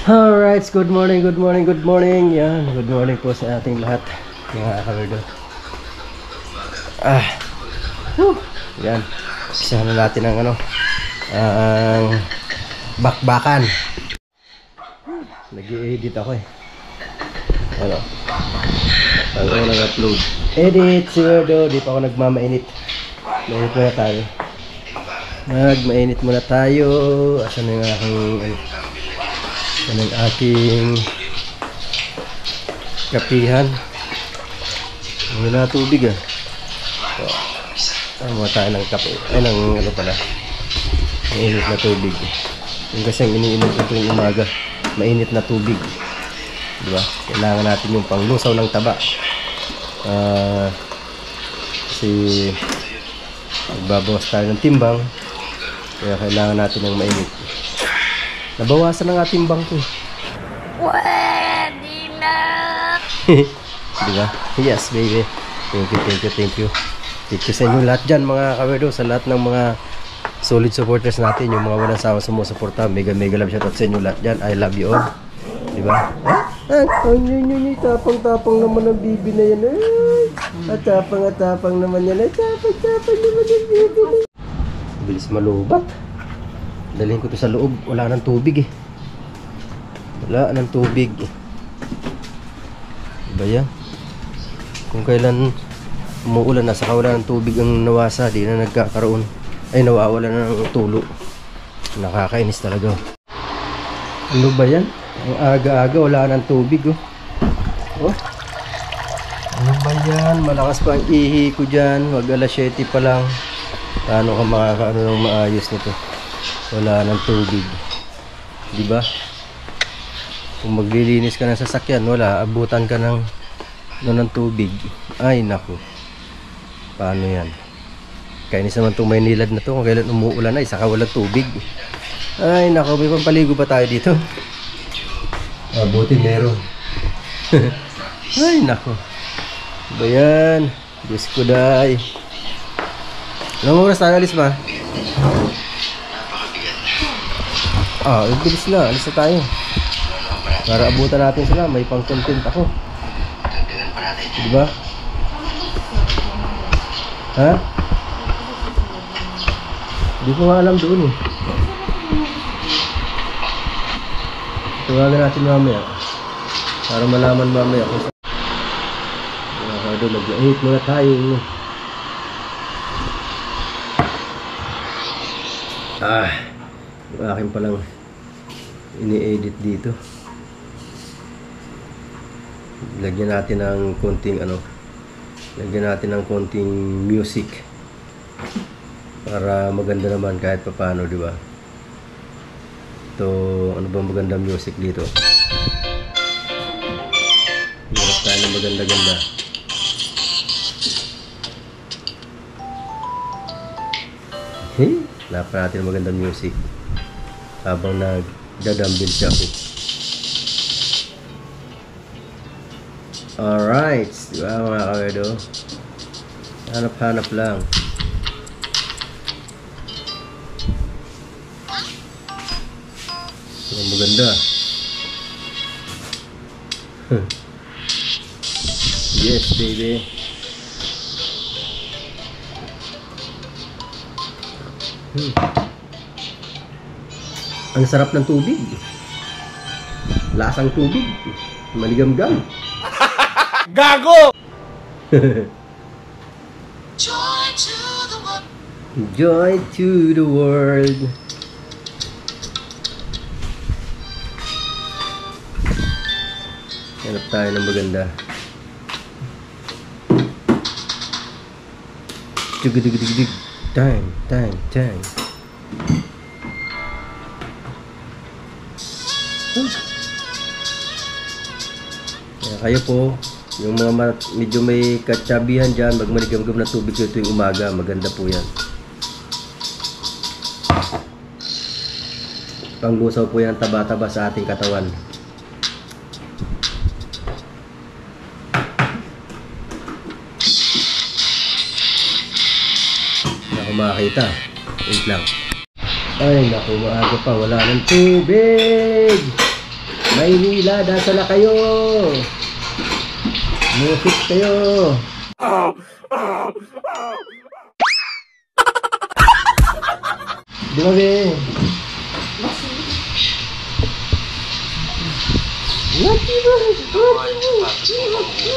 Alright, good morning, good morning, good morning. Yan, good morning po sa ating lahat, mga kawerdo. Yan. Isahan na natin ang ang bakbakan. Nag-i-edit ako eh. Bago ko nag-upload. Edit, siguro, di pa ako nagmamainit. Mainit muna tayo. Mainit muna tayo. Asan na yung aking kapihan. Ano na tubig ah. Ano tayo ng kape. Ay ng mainit na tubig. Yung kasi iniinom ko tuwing umaga, mainit na tubig. Diba? Kailangan natin yung panglusaw ng taba. Kasi magbabawas tayo ng timbang. Kaya kailangan natin ng mainit. Nabawasan ang ating bangko. Pwede na. Diba? Yes, baby. Thank you, thank you, thank you. Thank you sa inyo lahat dyan, mga kawerdo. Sa lahat ng mga solid supporters natin. Yung mga walang sawa sumusuporta. Mega love shoutout sa inyo lahat dyan. I love you all. Diba? Tapang-tapang naman ang bibi na yan. Tapang naman yan. Tapang naman ang bibi na yan. Bilis malubat. Dalhin ko to sa loob. Wala nang tubig eh. Wala nang tubig eh. Diba yan? Kung kailan umuulan na saka wala ng tubig ang nawasa, di na nagkakaroon. Ay nawawala na ng tulo. Nakakainis talaga. Ano ba yan? Ang aga-aga wala ng tubig oh. Oh. Ano ba yan? Malakas pa ang ihi ko dyan. Wag alas 7 pa lang. Paano ka makakaano ng maayos nito? Wala ng tubig. Diba? Kung maglilinis ka ng sasakyan, wala, abutan ka ng tubig. Ay naku. Paano yan? Kainis naman itong Maynilad na to. Kung kailan umuulan ay saka walang tubig. Ay naku, may pampaligo ba tayo dito? Buti meron. Ay naku. Diba yan? Diyos ko day. Ilang oras tayo alis ba? Bilis na. Alis na tayo. Para abutan natin sila. May pang-content ako. Diba? Ha? Hindi ko nga alam doon eh. Tawagan natin mamaya. Para malaman mamaya kung saan. Mag-ahit muna tayo. Yung akin palang ini-edit dito. Lagyan natin ng konting lagyan natin ng konting music para maganda naman kahit paano, di ba? Ito, ano bang maganda music dito? Hirap tayo ng maganda-ganda. Lahat natin ng magandang music habang nagdadambil siya ako. Alright, diba mga kawerdo? Hanap-hanap lang. Ang maganda. Yes, baby. Ang sarap ng tubig. Lasang tubig. Maligam-gam. Gago! Joy to the world. Hanap tayo ng maganda. Dig. Time. Kaya kayo po, yung mga medyo may katsabihan dyan, magmaligam-gam na tubig ito yung umaga, maganda po yan. Panglusaw po yan, taba-taba sa ating katawan. Makakita. Wait lang. Ay naku, maaga pa, wala ng tubig. Maynila, nasa na kayo? Musik kayo. Di ba, be?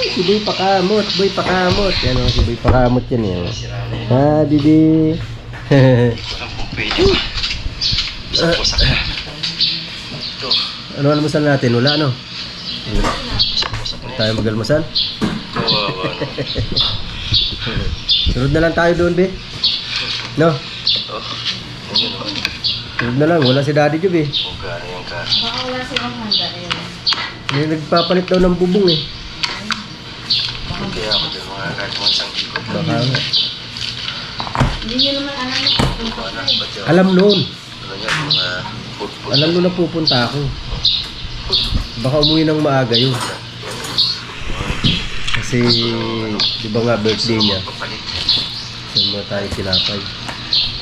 Si Boy Pakamot, Boy Pakamot. Yan o, si Boy Pakamot yan eh. Ha, bibi. Ano almusal natin? Wala, ano? Tayo mag-almusal? Sunod na lang tayo doon, be. No? Sunod na lang, wala si Daddy Job eh. Baka wala silang handa eh. May nagpapalit daw ng bubong eh. Kaya ako dyan mga kahit mga isang ikot. Baka nga. Hindi nyo naman alam na Alam noon. Ano niya, mga food. Alam noon na pupunta ako. Baka umuwi ng maaga yun. Kasi, di ba nga birthday niya? Papalit. Saan mo tayo tinapay?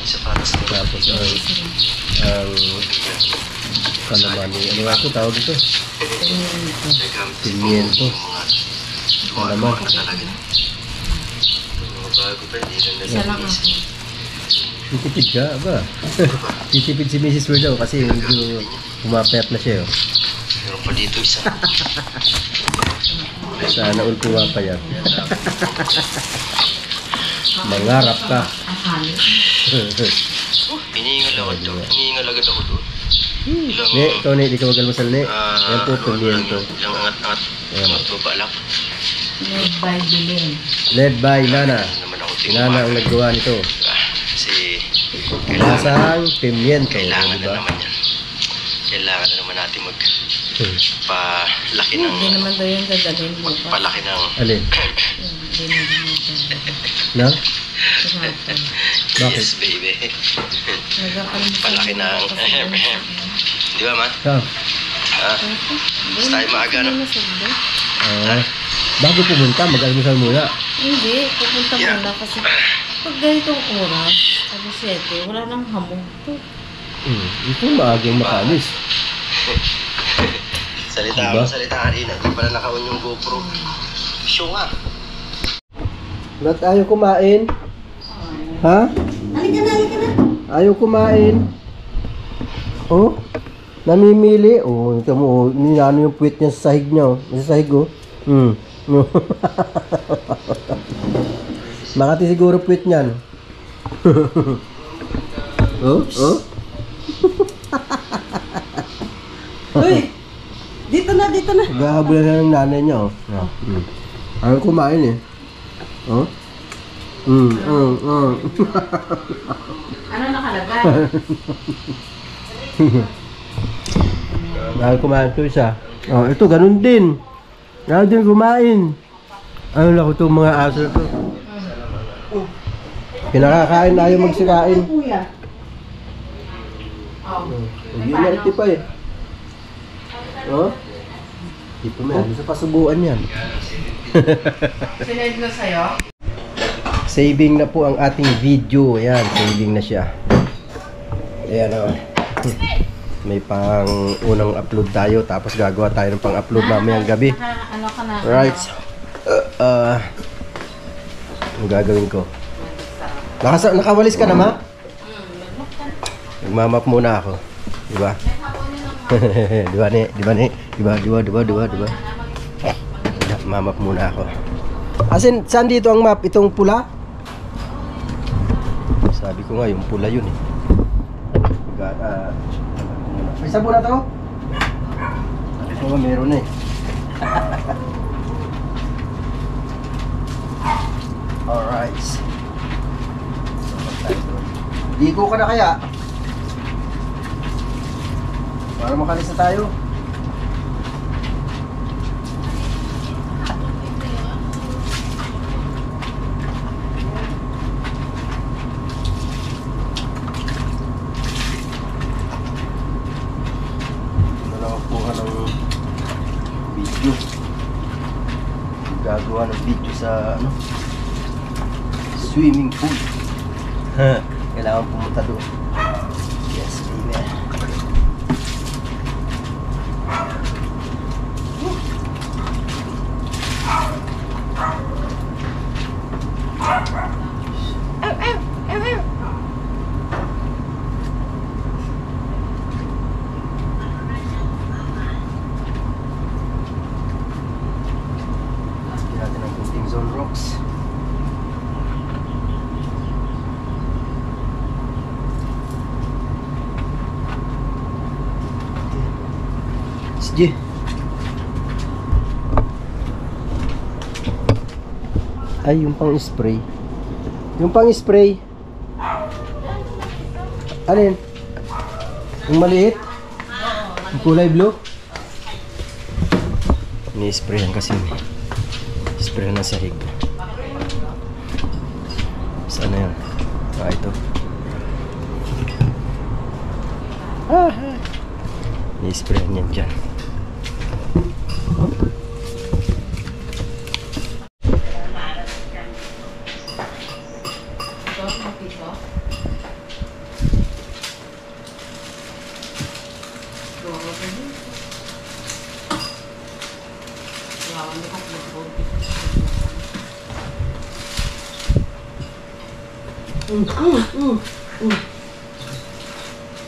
Isa para sa mga Tapos ang kalamani. Ano nga ito? Tawag ito? Pimiento. Kalaman. na talaga. Mga bago pa, hindi lang Isa lang ako. Titipid ka ba? Titipid si Mrs. Weir daw kasi medyo pumapayat na siya. Oh. Meron pa dito isa. Sana all pumapayat. Mangarap ka. Hinihingal ako doon. Hinihingal agad ako doon. Ilang... Ne, ikaw ne, di ka mag-almusal ne. Yan po, pimiento. Ilang angat-angat. Angat babalak. Made by Bilin. Led by Nana. Hindi naman ako Si Nana ang naggawa nito. Kasi kailangan, Lasang pimiento. kailangan na Diba? naman yan. Kailangan na naman natin magpalaki ng... Hindi naman daw yung dadalhin mo pa. Magpalaki ng... Alin? Hindi naman yung No? dadalhin. Bakit? Yes, baby. Nagkakalimutan. Palaki ng... Di ba, man? Ah, Basta tayo maaga, no? bago pumunta, mag-almusal muna. Hindi, pupunta Yeah. muna kasi pag ganitong oras, alas 7, wala nang hamog to. Ito maagang makalis. Salita Diba? ako, salita kanina. Hindi pala naka-on yung GoPro. Show nga. Ba't ayaw kumain? Ha? Halika na. Ayaw kumain? Oh? Namimili? Oh, ito mo, ninano yung puwit niya sa sahig niya, oh. Sa sahig, oh. Makati siguro puwit niyan. Oh? Oh? Uy! Dito na. Gahabulan na ng nanay niya, oh. Ayaw kumain, eh. Oh? Ano nakalagay? Ayaw kumain ito isa. Oh, ito, ganun din. Ayaw din kumain. Ano lang itong mga aso na ito. Pinakakain na ayaw magsikain. Kuya. Hindi na ito pa eh. Oh? Hindi pa may sa pasubuan yan. Sinend na sa'yo? Saving na po ang ating video. Ayan, saving na siya. Ayan o. May pang unang upload tayo. Tapos gagawa tayo ng pang upload mamayang gabi. Ano ka na? Right. Ang gagawin ko? Nakawalis ka na, ma? Nagmamap muna ako. Diba? Diba? Mamap muna ako. Asin, saan dito ang map? Itong pula? Sabi ko nga, yung pula yun eh. May sabon na to? Sabi ko nga, meron eh. Alright. Ligo ka na kaya? Para makalis na tayo. Nakakuha ng video. Gagawa ng video sa ano? Swimming pool. Kailangan pumunta doon. Yes, baby. Sige. Ay, yung pang spray. Yung pang spray. Alin? Yung maliit? Yung kulay blue? Ni-sprayan kasi. Sprayan na sahig. Saan na yun? Ah, ito. Ni-sprayan yan dyan.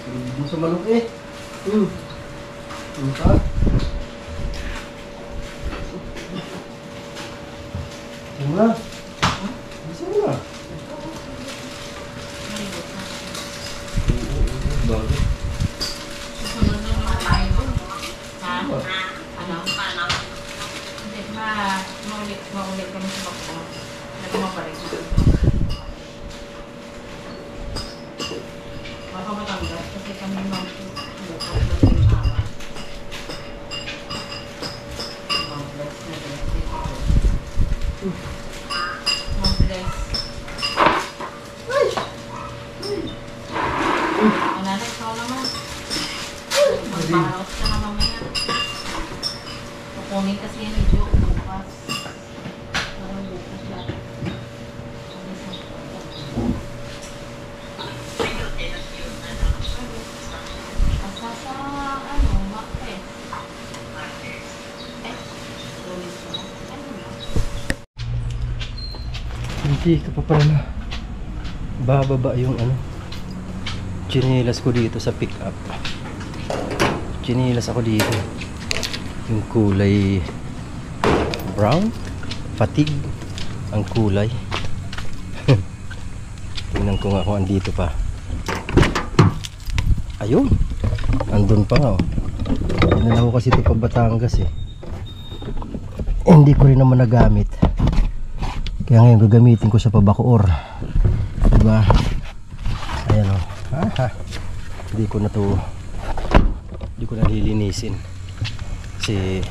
Hindi sa manok eh. Ano ka? Ano na? Bisa mo na? Bakit? Susunod na naman tayo. Ha? Ano? Hindi, maulit kami sa bakbo. Nagmabalik. Baka matanggal kasi kami bukas na yung araw. Bless na bless dito. Bless. Ananay, ikaw naman. Magbaharos ka na mamaya. Kukunin kasi yan yung joke bukas. Parang bukas lang. Asa sa ano, Martes. Lunes na. Ano na? Hindi ka pa pala bababa yung ano chinelas ko dito sa pick up. Chinelas ako dito yung kulay brown, fatigue ang kulay. Tingnan ko nga kung andito pa. Ayun, andun pa nga oh. Pinala ko kasi ito pa Batangas eh. Hindi ko rin naman nagamit. Kaya ngayon gagamitin ko siya pa Bacoor. Diba? Ayan o. Hindi ko na to, hindi ko na lilinisin. Kasi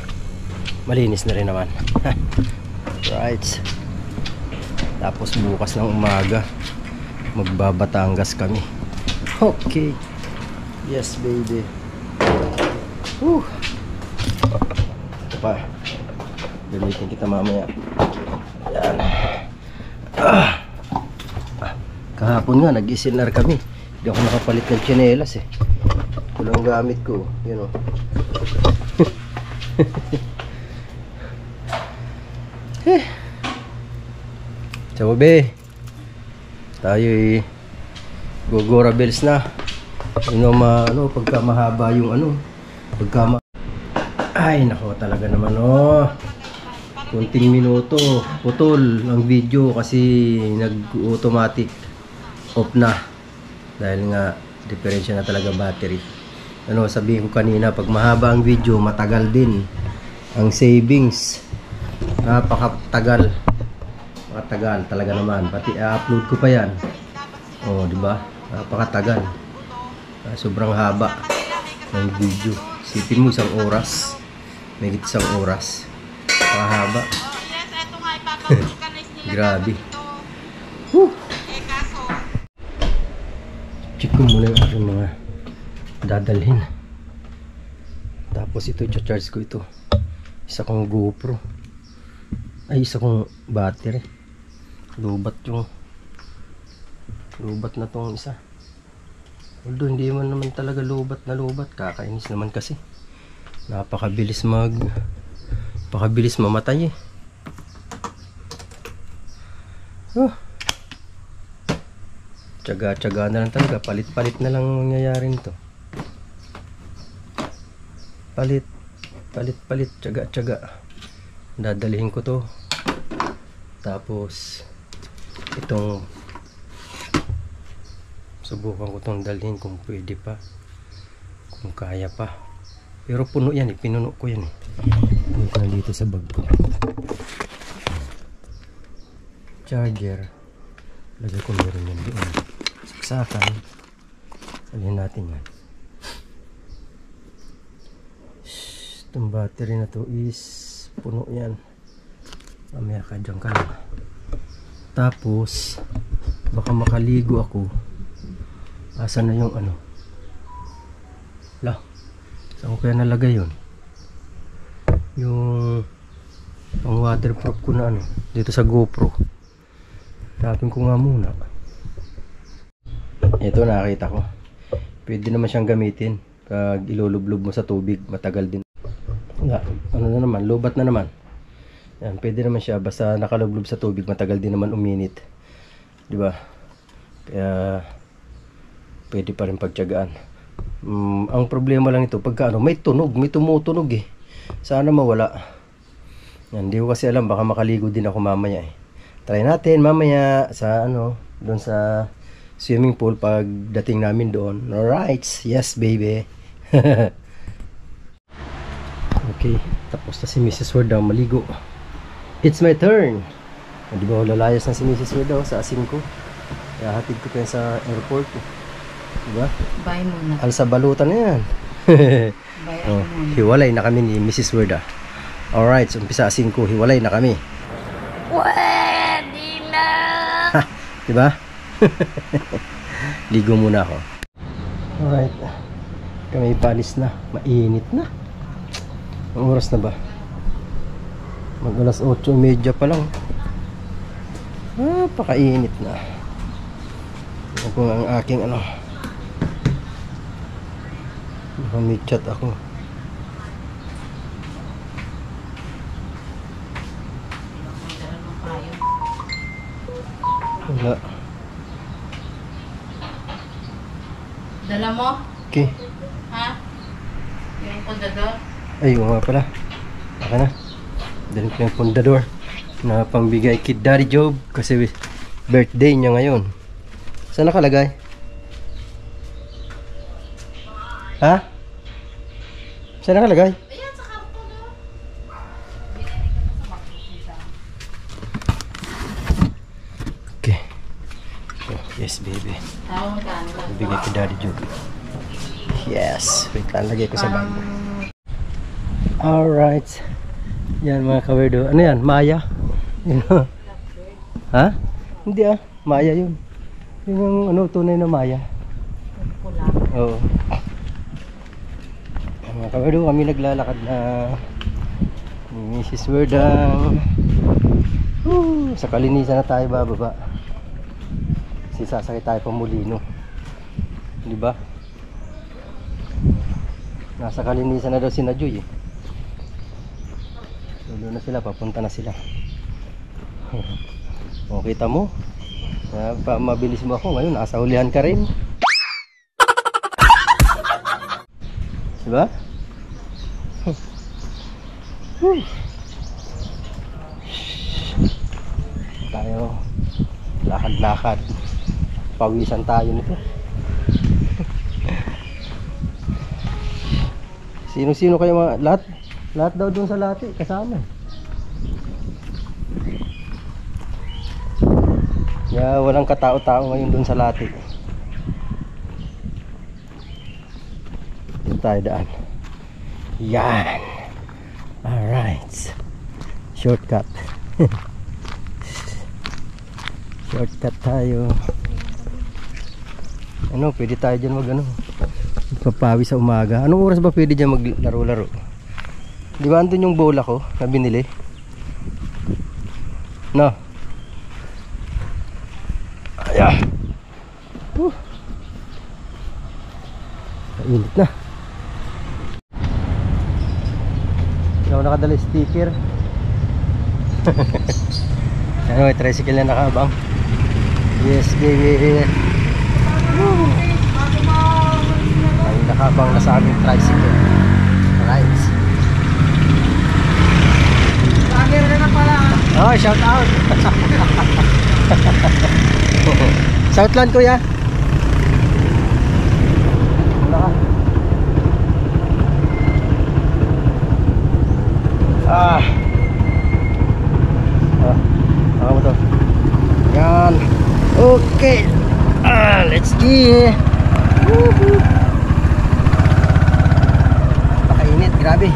malinis na rin naman. Right. Tapos bukas ng umaga magbabatangas kami. Okay. Yes baby. Woo. Ito pa. Gamitin kita mamaya. Ayan. Kahapon nga nag-SLR kami. Hindi ako nakapalit ng tsinelas eh. Ito lang gamit ko. Yun o. Ciao be. Tayo eh Gogora bells na. Ano, pagka mahaba yung ano. Ay nako talaga naman oh. Kunting minuto putol ang video kasi nag-automatic off na dahil nga diferensya na talaga battery. Ano sabihin ko kanina, pag mahaba ang video matagal din ang savings, napakatagal, matagal talaga naman, pati i-upload ko pa yan oh di ba, napakatagal, sobrang haba ng video. Isipin mo isang oras, may isang oras, napakahaba. Grabe. Check ko muna yung aking mga dadalhin. Tapos ito, i-charge ko ito. Isa kong GoPro. Ay, isa kong battery. Lubat na tong isa. Although hindi man naman talaga lubat na lubat. Kakainis naman kasi. Napakabilis mamatay eh. Tsaga-tsaga na lang talaga. Palit-palit na lang mangyayari nito. Palit, tsaga-tsaga. Dadalhin ko to. Tapos itong subukan ko tong dalhin kung pwede pa, kung kaya pa. Pero puno yan eh, pinuno ko yan eh. Puno ko na dito sa bag ko. Charger. Lagay ko meron yan doon. Saksakan. Salin natin yan. Itong battery na to is puno yan. Mamaya ka dyan ka lang. Tapos baka makaligo ako. Asan na yung ano? La, saan ko kaya nalagay yun? Yung pang waterproof ko na ano, dito sa GoPro. Tapin ko nga muna. Ito nakita ko. Pwede naman siyang gamitin pag ilulublob mo sa tubig, matagal din. Wala, ano na naman, lobat na naman. Yan, pwede naman siya basta nakalublob sa tubig, matagal din naman uminit. 'Di ba? Kaya pwede pa rin pagtiyagaan. Ang problema lang ito pagka ano, may tunog, may tumutunog eh. Sana mawala. Yan, hindi ko kasi alam, baka makaligo din ako mamaya eh. Try natin mamaya sa ano, doon sa swimming pool pag dating namin doon. Alright, yes baby. Okay, tapos na si Mrs. Ward daw maligo. It's my turn. Di ba lalayas na si Mrs. Ward daw sa asin ko. Kaya hatid ko pa yan sa airport. Diba? Bye muna. Alsa balutan na yan. Bye Oh, ako muna. hiwalay na kami ni Mrs. Ward. Alright, so umpisa asin ko, hiwalay na kami. Pwede na! Ha, diba? Ligo muna ako. Alright, kami palis na. Mainit na. Ang oras na ba? Mag alas 8:30 pa lang. Pakainit na. Ito po ang aking ano. Nakamit-chat ako. Wala. Dala mo? Okay. Ha? Yung pundador? Ay, nga pala. Baka na. Dali ko yung pundador na pangbigay kay Daddy Job kasi birthday niya ngayon. Saan nakalagay? Ha? Saan nakalagay? Ayan, sa karton na. Okay. Oh, yes, baby. Tawag ka na. Bigay kay Daddy Job. Yes. Wait lang, lagay ko sa bag. Alright. Yan mga kawerdo. Ano yan? Maya? Yun, ha? Hindi ah. Maya yun. Yun yung ano, tunay na Maya. Pula. Oo. Mga kawerdo, kami naglalakad na ni Mrs. Werdang. Sa Kalinisan na tayo bababa. Kasi sasakay tayo pa Molino. Diba? Nasa Kalinisan na daw si Najoy eh. So, doon na sila, papunta na sila. O, kita mo? Mabilis mo ako ngayon, nasa hulihan ka rin. Diba? Tayo lakad-lakad. Pawisan tayo nito. Sino-sino kayo mga lahat daw doon sa lati kasama. Yeah, walang katao-tao ngayon doon sa lati. Dito tayo daan. Yan. Alright. Shortcut. Shortcut tayo. Ano, pwede tayo dyan mag ano, papawi sa umaga. Anong oras ba pwede dyan maglaro-laro? Di ba andun yung bola ko na binili? No. Ayan. Mainit na. Hindi ako nakadala sticker. Ano, may tricycle na nakaabang. Yes, baby. Ay, nakabang na sa aming tricycle. Alright. Lager na na pala. Oh, shout out. Southland kuya. Wala ka. Ah. Baka mo to. Yan. Okay. Let's go. Woohoo. Pakainit, grabe.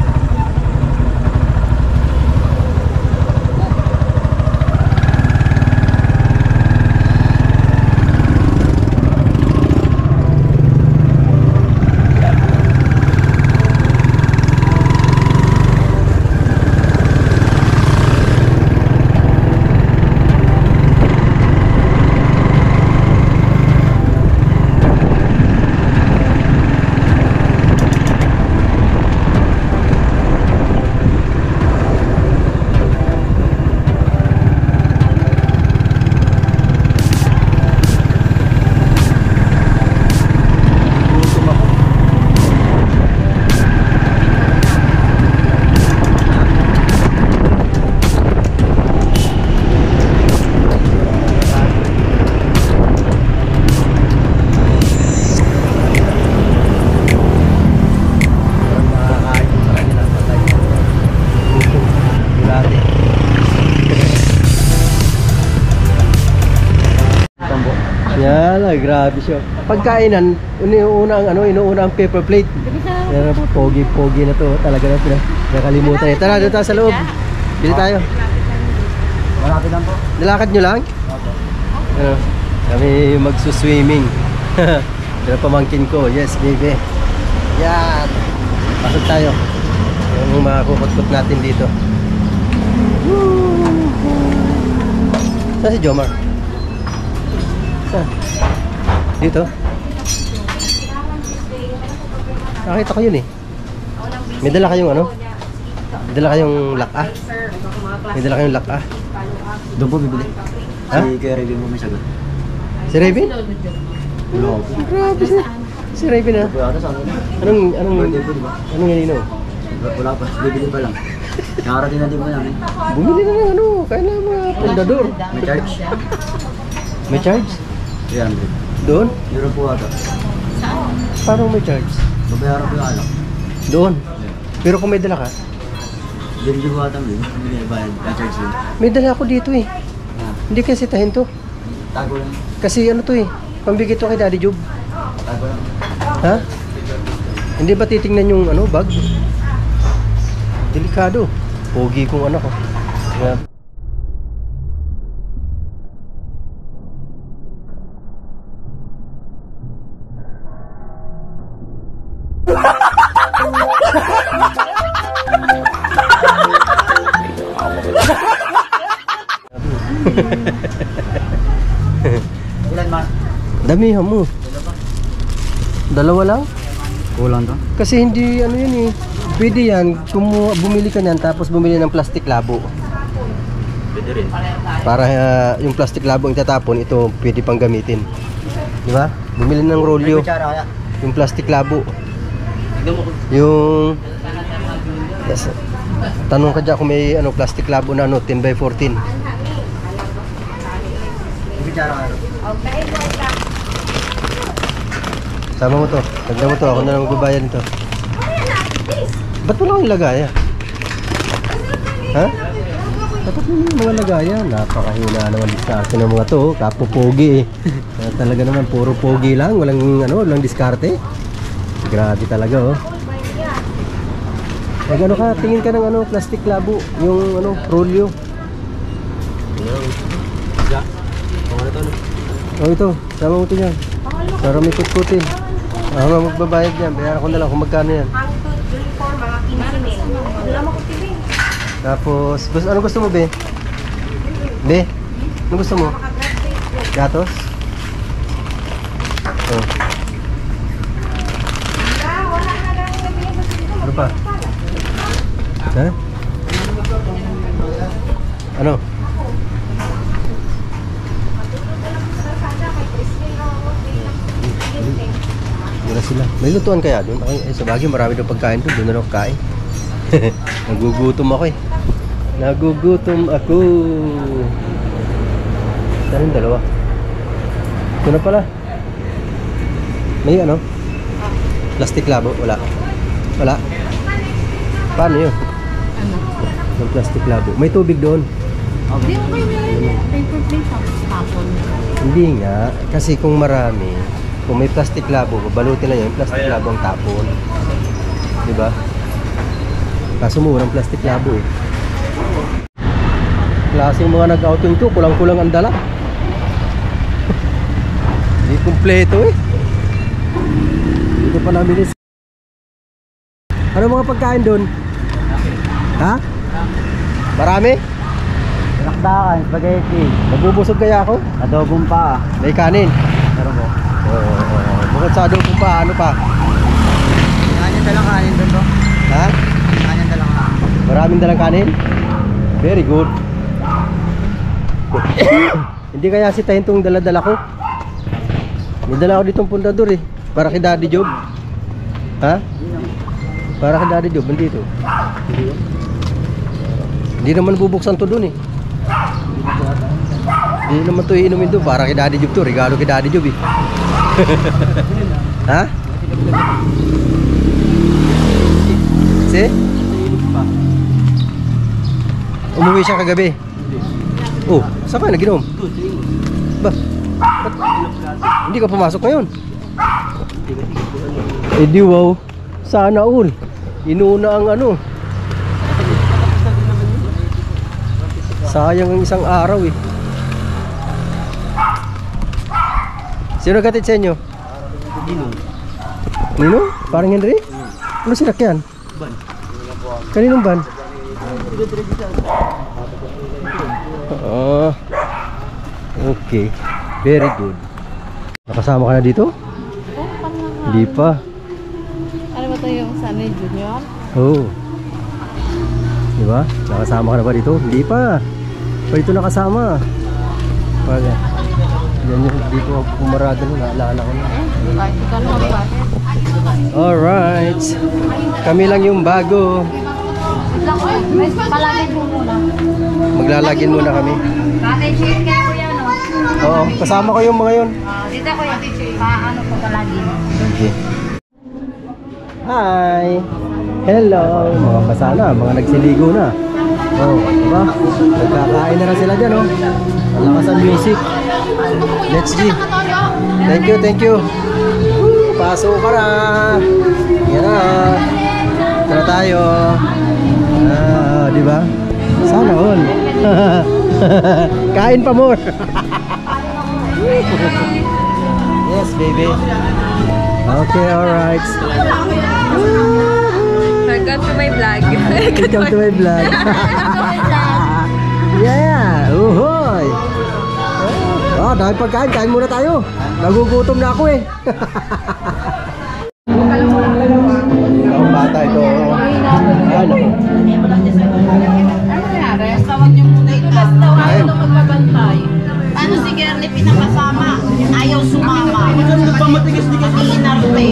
Yan, ay, grabe siya. Pagkainan, inuuna ang paper plate. Yan, pogi na to. Talaga na pinakalimutan. Tara, doon tayo sa loob. Bili tayo. Malapit lang po. Nilakad nyo lang? Ano, kami magsuswimming. Pero pamangkin ko, yes baby. Yan. Pasok tayo. Yung mga kukot-kot natin dito. Saan si Jomar? Saan? Dito? Nakita ko yun eh. May dala kayong ano? May dala kayong lak-ah? May dala kayong lak-ah? Doon po bibili. Ha? Si Kuya Revin po may sagot. Si Raven? Wala po. Grabe siya. Si Raven ah. Wala po yata sa akin. Anong Birthday po, di ba? nino? Wala pa. Bibili pa lang. Nakarating na din po namin. Bumili na ng ano, kaya na mga pundador. May charge? May charge? 300. Doon? Meron po ata. Parang may charge? Babayaran po yung alak. Doon? Pero kung may dala ka? Bibili po ata mo yun. Hindi na bayad. Charge yun. May dala ako dito eh. Hindi kasi tahin to. Tago lang. Kasi ano to eh, pambigay to kay Daddy Job. Tago lang. Ha? Hindi ba titingnan yung ano, bag? Delikado. Pogi kong anak ko. Kaya Ilan man? damihan mo. Dalawa lang? Kulang to? Kasi hindi ano yun eh. Pwede yan, bumili ka niyan tapos bumili ng plastic labo. Pwede rin. Para yung plastic labo ang itatapon, ito pwede pang gamitin. Di ba? Bumili ng rolyo, May kutsara kaya? yung plastic labo. Tignan mo ko. Yung tanong ka dyan kung may ano, plastic labo na ano, 10 by 14. May kutsara kaya? Sama mo to, tagda mo to, ako na lang magbabayad nito. Ba't wala kang lagaya? Ha? Dapat mo yung mga lagaya. Napakahina naman diskarte ng mga to. Kapo-pogi eh. Talaga naman, puro pogi lang. Walang ano, walang diskarte. Grabe talaga oh. Pag ano ka, tingin ka ng ano, plastic labo. Yung ano, rolyo. Oh ito, sama mo ito niyan. Para may kutkutin. Ako magbabayad niyan. Bayaran ko na lang kung magkano yan. Tapos, ano gusto mo, Be? Be? Ano gusto mo? Gatos? Oh. Ano pa? Ha? Ano? Wala sila. May lutuan kaya doon? Ay, sa bagay, marami doon pagkain doon. Doon na ako kain. Nagugutom ako eh. Nagugutom ako. Saan yung dalawa? Ito na pala. May ano? Plastic labo? Wala. Wala. Paano yun? Ano? Ng plastic labo. May tubig doon. Hindi mo kayo meron paper plate tapos tapon. Hindi nga. Kasi kung marami, kung may plastic labo, babalutin na yun, plastic labo ang tapon. Diba? Kaso murang plastic labo eh. Klaseng mga nag-outing to, kulang-kulang ang dala. Hindi kumpleto eh. Dito pa namin is. Ano mga pagkain doon? Ha? Marami? Pinakdakan, spaghetti. Nabubusog kaya ako? Adobong pa. May kanin. Pero po. Bukod sa adobo pa, ano pa? Kanya dalang kanin doon to. Ha? Kanya dalang kanin. Maraming dalang kanin? Very good. Hindi kaya sitahin tong dala-dala ko. May dala ako ditong pundador eh. Para kay Daddy Job. Ha? Para kay Daddy Job, nandito. Hindi naman bubuksan to dun eh. Hindi naman to iinumin doon. Para kay Daddy Job to. Regalo kay Daddy Job eh. Ha? Si? Umuwi siya kagabi. Oh, saan ka nag-inom? Ba? Hindi ka pumasok ngayon? Eh di wow. Sana all. Inuna ang ano. Sayang ang isang araw eh. Sino gatid sa inyo? Nino? Parang Henry? Ano sinakyan? Ban. Kaninong ban? Oh. Okay. Very good. Nakasama ka na dito? Hindi pa. Ano ba ito yung Sunny Junior? Oo. Diba? Nakasama ka na ba dito? Hindi pa. Pa dito nakasama. Pag yan yung dito ako pumarada nung naalala ko na. Kahit ikaw naman bakit? Alright. Kami lang yung bago. Palagay mo muna. Maglalagin muna kami. Bakit share kayo kuya no? Oo, kasama ko yung mga yun. Dito kuya. Paano po palagi? Okay. Hi! Hello! Mga pasana, mga nagsiligo na. Oh, diba? Nagkakain na sila dyan, oh. Ang lakas ang music. Let's G. Thank you, thank you. Woo, pasok ka na. Yan na. Tara tayo. Diba? Sana all. Kain pa more. Yes, baby. Okay, alright. Welcome to my vlog. Welcome to my vlog. Yeah, uhoy. Oh, dahil pagkain, kain muna tayo. Nagugutom na ako eh. Ang bata ito. Ano? Ano nangyari? Tawag niyo muna ito. Ayaw na magbabantay. Ano si Gerly pinakasama? Ayaw sumama. Pamatigas-tigas na Inarte.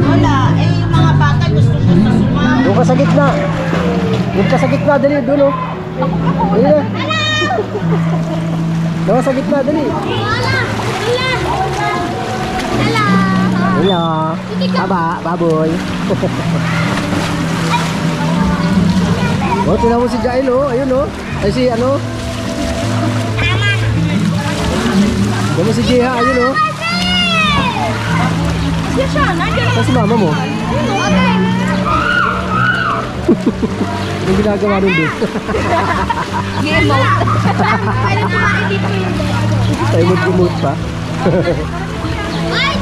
Wala. Eh, yung mga bata gusto sumama. Doon ka sa gitna. Doon ka sa gitna, dali. Doon oh. Dali na. Doon ka sa gitna, dali. Hello. Baba, baboy. Oh, tinan mo si Jael oh. Ayun oh. Ay si ano? Tinan mo si Jeha, ayun oh. Saan si mama mo? Yung ginagawa nun doon. Tayo mag-emote pa.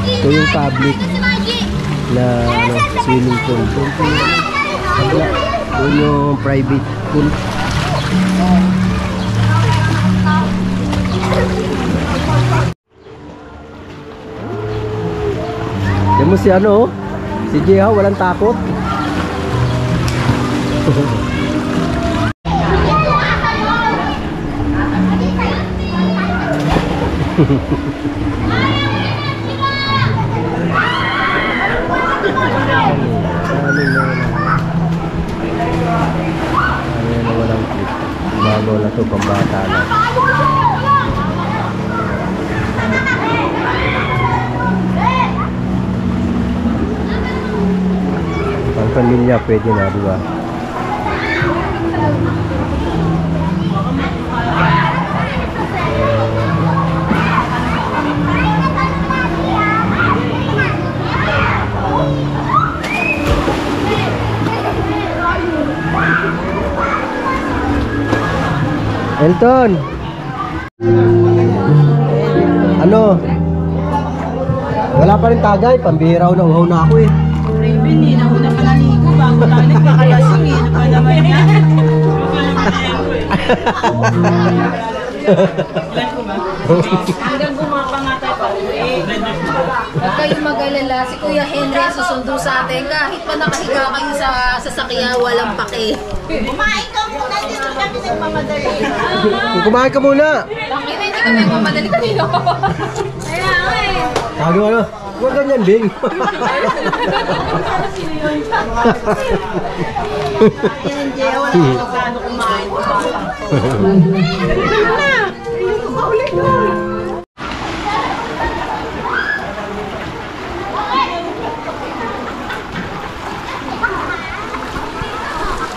Ito yung public na ano, swimming pool. Doon yung private pool. Yan mo si ano, si Jeha, walang takot. Ayan na walang clip. Bago na to, pambata na. Pang pamilya pwede na, di ba? Elton! Ano? Wala pa rin tagay, pambihira na uhaw na ako eh. Raven, nauna pa naligo bago tayo nagkakalasing eh. Ano pa naman yan? Hanggang gumapa nga tayo pa uwi. Huwag kayong mag-alala, si Kuya Henry susundo sa atin. Kahit pa nakahiga kayo sa sasakyan, walang pake. Kumain ka muna, dito kami nagmamadali. Kumain ka muna! Bakit hindi kami magmamadali kanina? Kaya nga eh. Sabi mo ano? Huwag ganyan, Bing. Yan, Jay, wala akong plano kumain.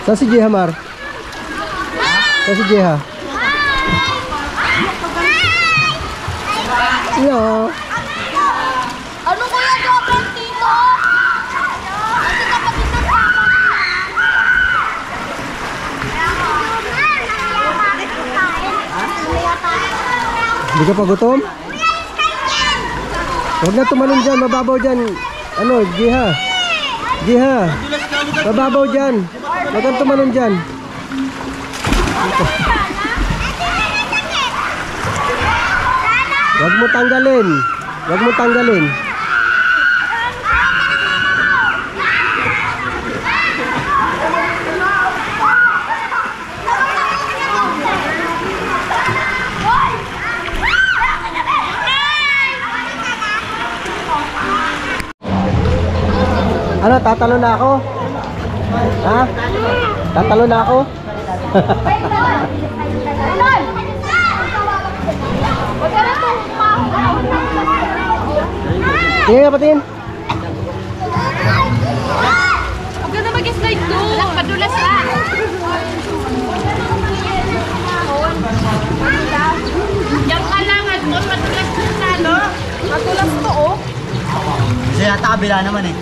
Saan si Jeha, Mar? Saan si Jeha? Hello. Ano kuya Jopet dito? Kasi kapatid ng papa. Hindi ka pa gutom? Huwag na tumalon dyan, mababaw dyan. Ano, Jeha? Jeha, mababaw dyan. Huwag kang tumalon dyan. Huwag mo tanggalin. Huwag mo tanggalin. Ano, tatalo na ako? Ha? Tatalo na ako? Tingnan nga patingin. Huwag ka na mag-slide doon. Walang padulas ah. Diyan ka lang at doon padulas na no? Padulas to oh. Kasi yata kabila naman eh.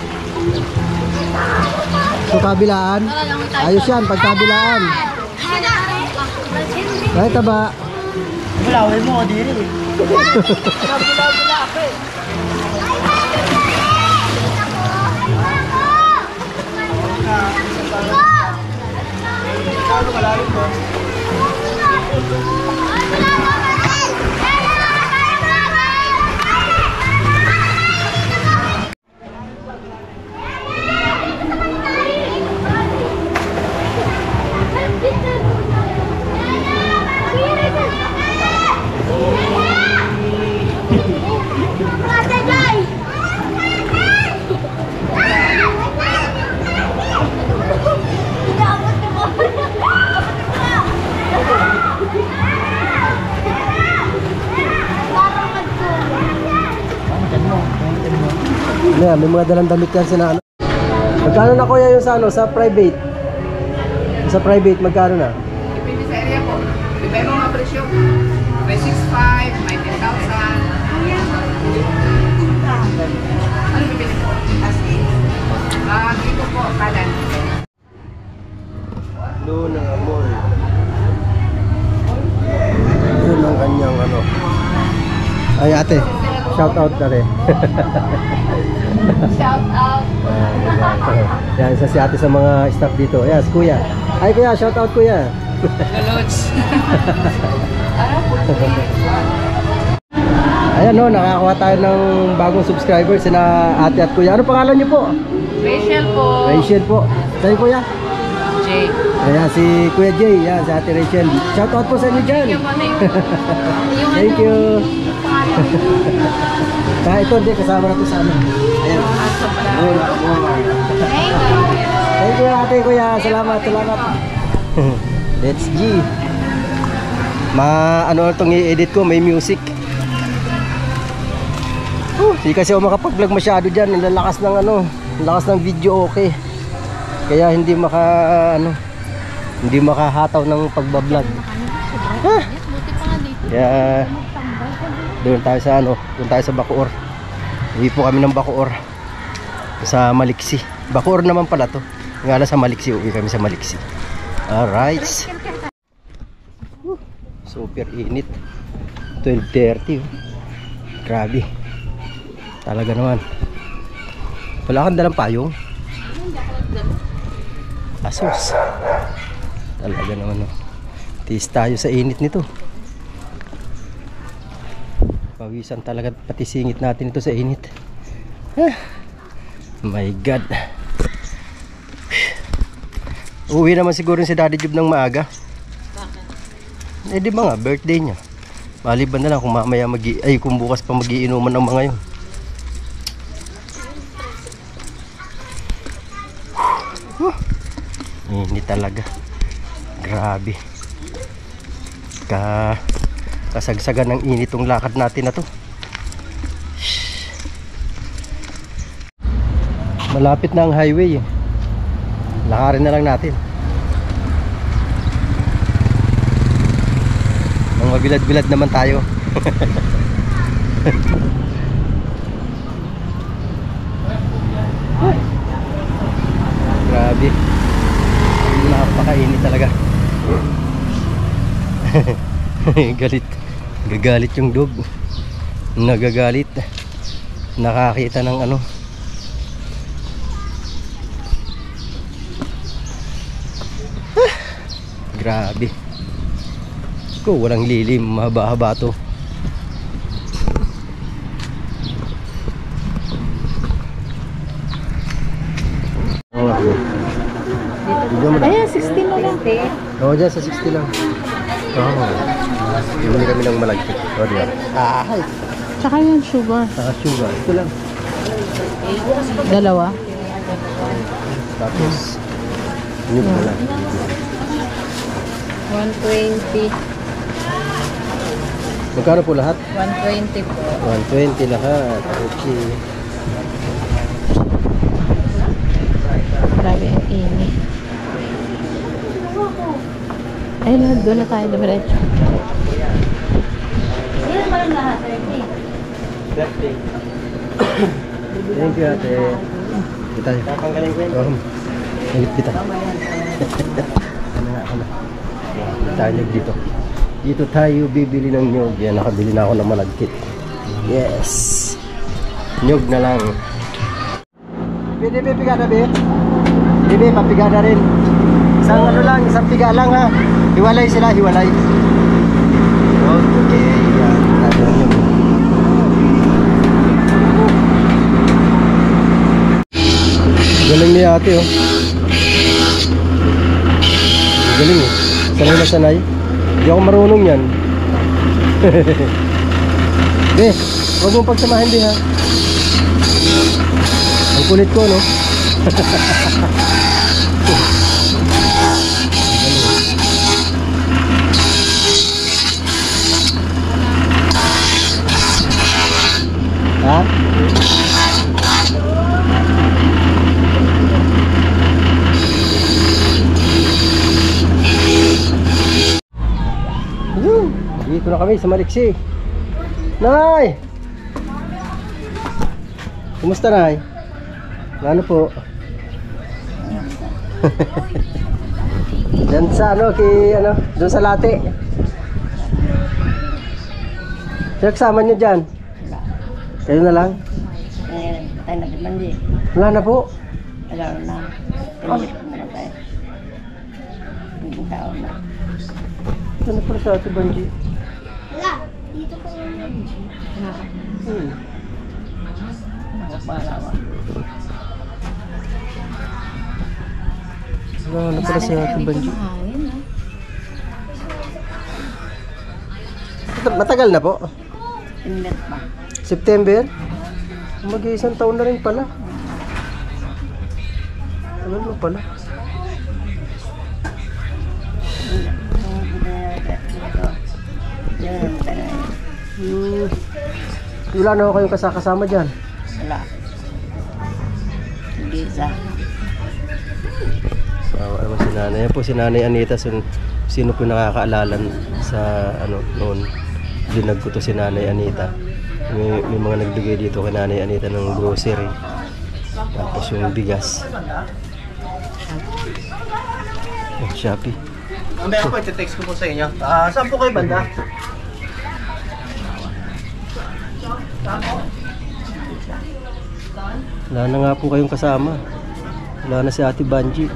So kabilaan. Ayos yan, pagkabilaan. Kahit taba. Wala, wala mo, diri eh. Bula-bula ako eh. Ano yan, may mga dalang damit yan sina ano. Magkano na kuya yung sa ano, sa private? Sa private, magkano na? Depende sa area po. Iba yung mga presyo. May 6,500, may 10,000. Ano bibili po? Asking. Dito po, kanan. Luna Mall. Yun ang kanyang ano. Ay ate, shout out na rin. Shout out. Yan, isa si ate sa mga staff dito. Yes, kuya. Ay kuya, shout out kuya. Lolods. Ayan no, nakakuha tayo ng bagong subscriber sina ate at kuya. Ano pangalan niyo po? Rachel po. Rachel po. Sa'yo kuya? Jay. Ayan, si Kuya Jay. Yan, si ate Rachel. Shout out po sa inyo dyan. Thank you. Kaya ito, hindi, kasama na ito sa amin. Ayan. Thank you ate kuya. Salamat, salamat. Let's G. Ano itong i-edit ko, may music. Hindi kasi ako makapag-vlog masyado dyan. Ang lalakas ng ano, ang lakas ng video okay. Kaya hindi Hindi makahataw ng pagbablog. Kaya doon tayo sa doon tayo sa Bacoor. Uwi po kami ng Bacoor sa Maliksi. Bacoor naman pala to. Nga lang sa Maliksi, uwi kami sa Maliksi. Alright. Super init. 12:30. Grabe. Talaga naman. Wala kang dalang payong? Asos. Talaga naman. Tiis tayo sa init nito. Pawisan talaga pati singit natin ito sa init. My God. Uwi naman siguro si Daddy Job ng maaga. Eh di ba nga birthday niya. Maliban na lang kung mamaya kung bukas pa magiinuman ng mga yun. Hindi talaga. Grabe. Kasagsagan ng init tong lakad natin na to. Malapit na ang highway. Lakarin na lang natin. Mga bilad-bilad naman tayo. Grabe. Napakainit talaga. Galit. Gagalit yung dog. Nagagalit. Nakakita ng ano. Grabe. Ko walang lilim, mahaba-haba to. Ayan, 16 na lang. Oo, dyan sa 60 lang. Oo. Bumili kami ng malagkit. O, diyan. Tsaka yung sugar. Saka sugar. Ito lang. Dalawa. Tapos, yun na lang. 120. Magkano po lahat? 120 po. 120 lahat. Okay. Grabe ang init. Ayun, doon na tayo dumiretso. Thank you, ate. Kita tayo. Papanggaling ko yun. Kita. Tayo dito. Dito tayo bibili ng nyog. Yan, nakabili na ako ng malagkit. Yes. Nyog na lang. Pwede pipigada, be? Pwede, papigada rin. Isang ano lang, isang piga lang ha. Hiwalay sila, hiwalay. Okay. Yan, tayo ng nyog. Galing ni ate, oh. Galing eh. Sanay na sanay. Hindi ako marunong yan. Be, huwag mong pagsamahin din ha. Ang kulit ko, no? Ha? Dito na kami sa Maliksi. Nay! Kumusta, Nay? Ano po? Diyan sa doon sa Late. Sino kasama nyo dyan? Kayo na lang? Tayo na mandi. Wala na po. Wala na. Tayo na tayo. Ang tao na. Ito na pala sa Ate Banji. Wala. Dito ko yung nakapalawa. Wala na pala sa Ate Banji. Matagal na po. Inlet pa. September? Mag-iisang taon na rin pala. Tagal mo pala. Wala na ako kayong kasama dyan. Wala. Hindi isa. Bawa naman si Yan po si Nanay Anita. Sino po nakakaalala sa ano noon dinag ko to si Nanay Anita. May mga nagbigay dito kay Nanay Anita ng grocery. Tapos yung bigas. Shopee. Mamaya po, iti-text ko po sa inyo. Saan po kayo banda? Wala na nga po kayong kasama. Wala na si Ate Banji.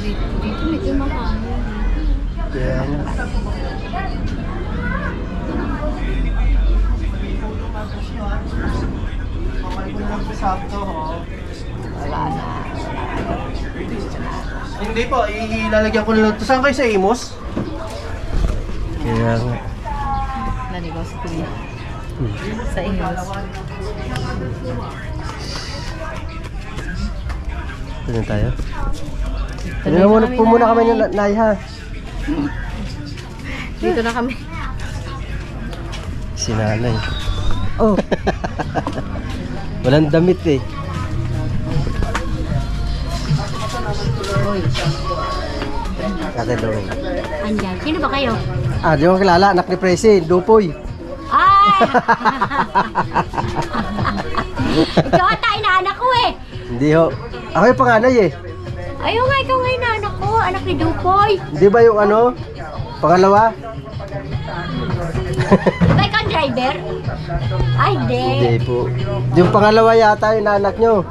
Dito medyo mahangin. Kaya nga. Hindi po, ilalagyan ko na lang. Saan kayo sa Imus? Kaya nga. Naligaw si Kuya. Sa Imus. Ito na tayo. Ano na muna po muna kami ng Nay ha. Dito na kami. Si Nanay. Oh. Walang damit eh. Kata doon. Andyan. Sino ba kayo? Di mo kilala, anak ni Presi, Dupoy. Ah! Ikaw ata, inaanak ko eh. Hindi ho. Ako yung panganay eh. Ayaw nga, ikaw nga inaanak ko. Anak ni Dupoy. Hindi ba yung ano? Pangalawa? Ba ikaw ang driver? Ay, hindi. Hindi po. Yung pangalawa yata yung anak nyo.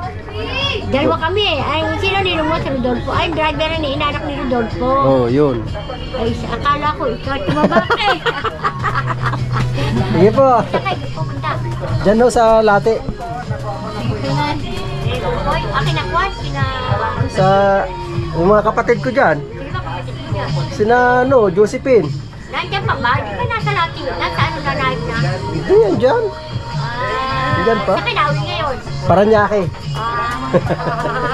Dalawa kami eh. Ay, sino ni mo si Rodolfo? Ay, driver na ni inaanak ni Rodolfo. Oh, yun. Ay, akala ko ikaw tumabak eh. Sige po. Saan kayo pupunta? Diyan ho sa Late. Eh, Dupoy, akin na kwan. Sa yung mga kapatid ko dyan. Sino ba kapatid niya? Sina Josephine. Nandiyan pa ba? Di ba nasa lati? Nasa ano na live na? Hindi yan dyan. Diyan pa. Sa kinawi ngayon. Paranaque.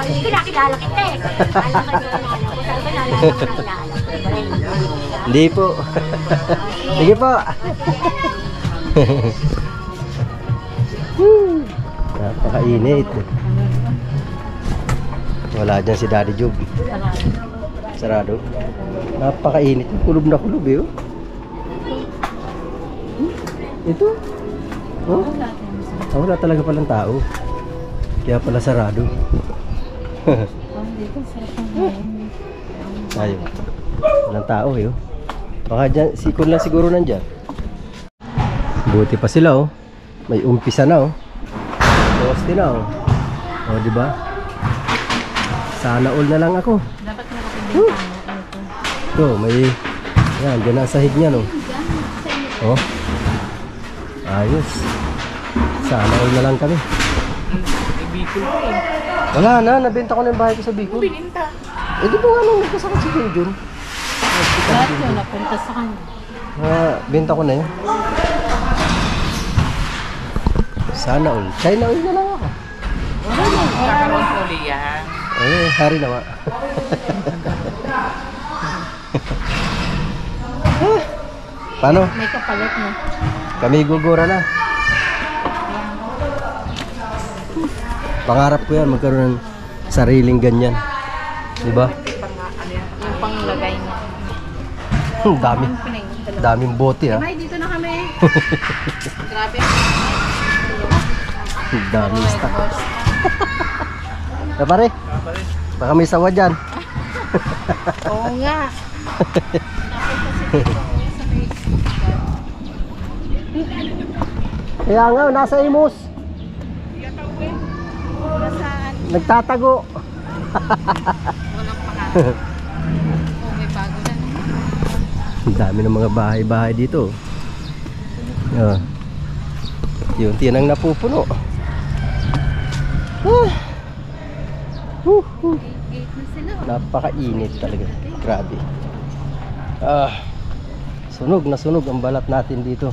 Hindi ko nakilala kita eh. Alam ka nyo na ko. Saan ba nalala ko nakilala? Hindi po. Sige po. Napakainit. Wala dyan si Daddy Job. Sarado. Napakainit. Kulob na kulob eh. Oh. Ito. Oh. Wala talaga palang tao. Kaya pala sarado. Ayun. Walang tao eh. Oh. Baka dyan, sikon lang siguro nandyan. Buti pa sila oh. May umpisa na oh. Poste na oh. Oh, di ba? Sana all na lang ako. Dapat nakapindin Ito, may yan, dyan ang sahig niya no. Oh. Ayos. Sana all na lang kami. Wala na, nabenta ko na yung bahay ko sa Bicol. Bininta. Eh di ba nga nung nagkasakit si Jun? Lahat yun, napunta sa kanya. Benta ko na yun. Sana all. China all na lang ako. Kakaroon po yan. Eh, hari naman. Paano? May kapalit na. Kami gugura na. Pangarap ko yan, magkaroon ng sariling ganyan. Diba? Yung panglagay niya. Dami. Daming bote ha. Ay, dito na kami. Grabe. Daming stock. Na pare? Baka may sawa dyan. Oo nga. Kaya nga, nasa Imus. Nagtatago. May bago na. Ang dami ng mga bahay-bahay dito. Yun, tinang napupuno. Napakainit talaga. Grabe. Sunog na sunog ang balat natin dito.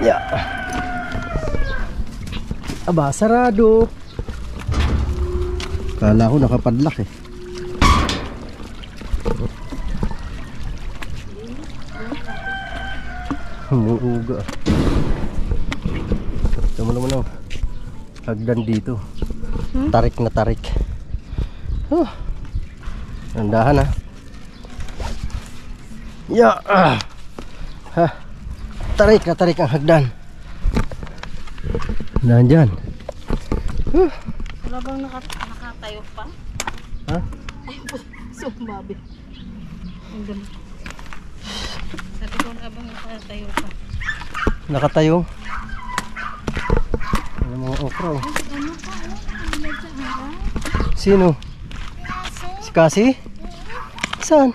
Yeah. Aba, sarado. Kala ko nakapadlock eh. Umuuga. Ito mo naman ang hagdan dito. Tarik na tarik. Nandahan ha. Ha. Tarik na tarik ang hagdan. Nandyan. Wala bang nakatayo pa? Ha? Sumbabi. Sabi ko na bang nakatayo pa? Nakatayo. Ano mga okra oh. Sino? Si Cassie? Saan?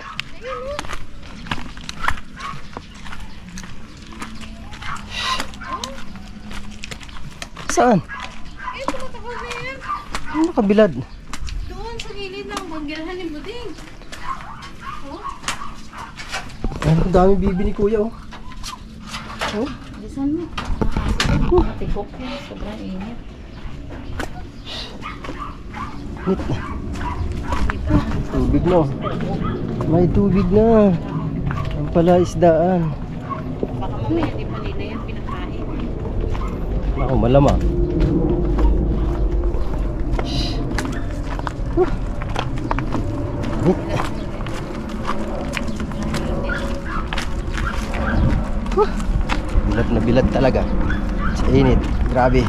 Saan? Ano kabilad? Doon sa gilid ng banggirahan ni Buding. Ang dami bibi ni kuya oh. Bilisan mo. Matikok mo. Sobrang init. Nit na. Tubig na oh. May tubig na. Ang pala isdaan. Baka mamaya di pa nila yan pinakain. Ako malamang. Nit. Bilad na bilad talaga. Sa init. Grabe.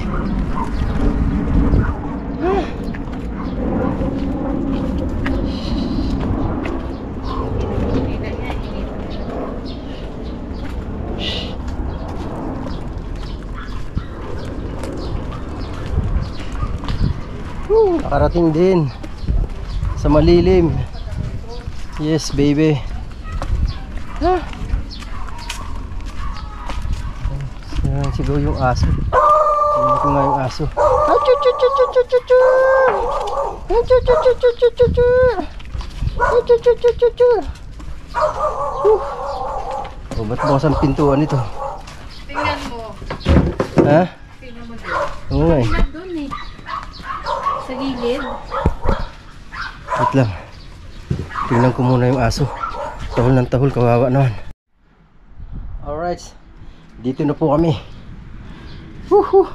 Nakarating din sa malilim. Yes baby. Yan, sigaw yung aso. Tingnan ko nga yung aso. Oh, ba't bukas ang pintuan ito? Tingnan mo. Ha? Tingnan mo doon. Oo nga eh. Tingnan doon eh. Sa gilid. Wait lang. Tingnan ko muna yung aso. Tahol ng tahol, kawawa naman. Alright. Dito na po kami. Woohoo!